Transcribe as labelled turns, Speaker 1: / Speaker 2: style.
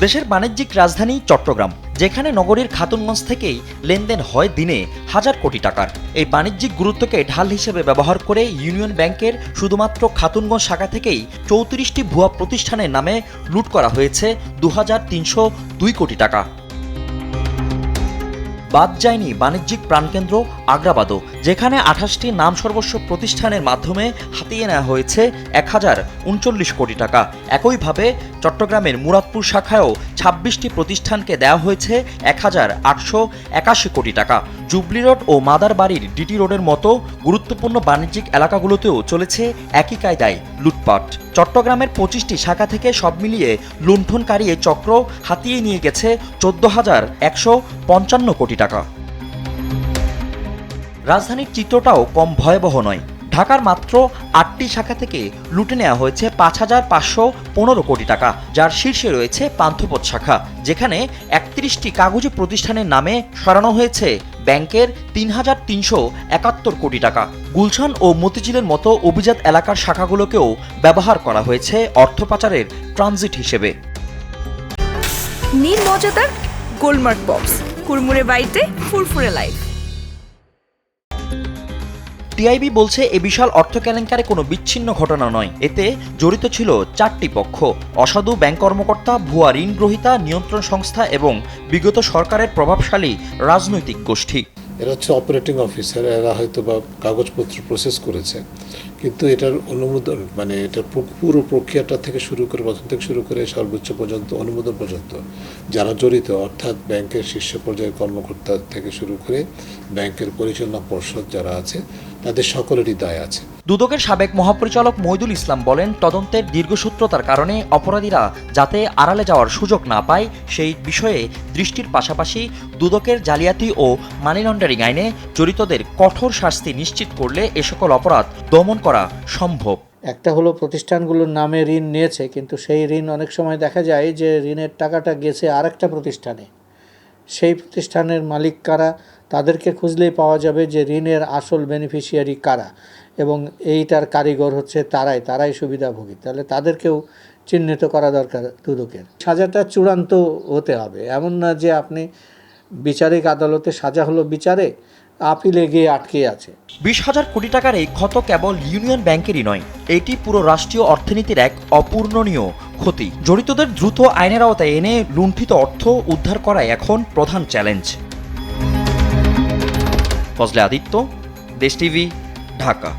Speaker 1: দেশের বাণিজ্যিক রাজধানী চট্টগ্রাম, যেখানে নগরীর খাতুনগঞ্জ থেকেই লেনদেন হয় দিনে হাজার কোটি টাকার। এই বাণিজ্যিক গুরুত্বকে ঢাল হিসেবে ব্যবহার করে ইউনিয়ন ব্যাংকের শুধুমাত্র খাতুনগঞ্জ শাখা থেকেই ৩৪টি ভুয়া প্রতিষ্ঠানের নামে লুট করা হয়েছে ২,৩০২ কোটি টাকা। বাদ যায়নি বাণিজ্যিক প্রাণকেন্দ্র আগ্রাবাদও, যেখানে ২৮টি নামসর্বস্ব প্রতিষ্ঠানের মাধ্যমে হাতিয়ে নেওয়া হয়েছে ১,০৩৯ কোটি টাকা। একইভাবে চট্টগ্রামের মুরাদপুর শাখায়ও ২৬টি প্রতিষ্ঠানকে দেওয়া হয়েছে ১,৮৮১ কোটি টাকা। জুবলি রোড ও মাদারবাড়ির ডিটি রোডের মতো গুরুত্বপূর্ণ বাণিজ্যিক এলাকাগুলোতেও চলেছে একই কায়দায় লুটপাট। চট্টগ্রামের ২৫টি শাখা থেকে সব মিলিয়ে লুণ্ঠনকারী এ চক্র হাতিয়ে নিয়ে গেছে ১৪,১৫৫ কোটি টাকা। রাজধানীর চিত্রটাও কম ভয়াবহ নয়। ঢাকার মাত্র ৮টি শাখা থেকে লুটে নেওয়া হয়েছে ৫,৫১৫ কোটি টাকা, যার শীর্ষে রয়েছে পান্থপথ শাখা, যেখানে ৩১টি কাগজি প্রতিষ্ঠানের নামে সরানো হয়েছে ব্যাংকের ৩,৩৭১ কোটি টাকা। গুলশান ও মতিঝিলের মতো অভিজাত এলাকার শাখাগুলোকেও ব্যবহার করা হয়েছে অর্থ পাচারের ট্রানজিট হিসেবে।
Speaker 2: নীল মজাদার গোলমার্ক বক্স, কুরমুরে বাইটে ফুরফুরে লাইফ।
Speaker 1: টিআইবি বলছে এ বিশাল অর্থ কেলেঙ্কারি কোনো বিচ্ছিন্ন ঘটনা নয়। এতে জড়িত ছিল ৪টি পক্ষ: অসাধু ব্যাংক কর্মকর্তা, ভুয়া ঋণ গ্রহীতা, নিয়ন্ত্রণ সংস্থা এবং বিগত সরকারের প্রভাবশালী রাজনৈতিক গোষ্ঠী।
Speaker 3: এরা হচ্ছে অপারেটিং অফিসার, এরা হয়তো বা কাগজপত্র প্রসেস করেছে, কিন্তু এটার অনুমোদন এটার পুরো প্রক্রিয়াটা থেকে শুরু করে প্রথম থেকে শুরু করে সর্বোচ্চ পর্যন্ত অনুমোদন পর্যন্ত যারা জড়িত, অর্থাৎ ব্যাংকের শীর্ষ পর্যায়ের কর্মকর্তা থেকে শুরু করে ব্যাংকের পরিচালনা পর্ষদ যারা আছে, তাদের সকলেরই দায় আছে।
Speaker 1: দুদকের সাবেক মহাপরিচালক মইদুল ইসলাম বলেন, তদন্তের দীর্ঘসূত্রতার কারণে অপরাধীরা যাতে আড়ালে যাওয়ার সুযোগ না পায় সেই বিষয়ে দৃষ্টির পাশাপাশি দুদকের জালিয়াতি ও মানি লন্ডারিং আইনে জড়িতদের কঠোর শাস্তি নিশ্চিত করলে এ সকল অপরাধ দমন করা সম্ভব।
Speaker 4: একটা হলো প্রতিষ্ঠানগুলোর নামে ঋণ নিয়েছে, কিন্তু সেই ঋণ অনেক সময় দেখা যায় যে ঋণের টাকাটা গেছে আরেকটা প্রতিষ্ঠানে। সেই প্রতিষ্ঠানের মালিক কারা, তাদেরকে খুঁজলেই পাওয়া যাবে যে ঋণের আসল বেনিফিশিয়ারি কারা, এবং এইটার কারিগর হচ্ছে তারাই সুবিধাভোগী। তাহলে তাদেরকেও চিহ্নিত করা দরকার দুদকের। সাজাটা চূড়ান্ত হতে হবে, এমন না যে আপনি বিচারিক আদালতে সাজা হলো বিচারে, আপিলে গিয়ে আটকে আছে।
Speaker 1: ২০,০০০ কোটি টাকার এই ক্ষত কেবল ইউনিয়ন ব্যাংকেরই নয়, এটি পুরো রাষ্ট্রীয় অর্থনীতির এক অপূরণীয় ক্ষতি। জড়িতদের দ্রুত আইনের আওতায় এনে লুণ্ঠিত অর্থ উদ্ধার করাই এখন প্রধান চ্যালেঞ্জ। ফজলে আদিত্য, দেশ টিভি, ঢাকা।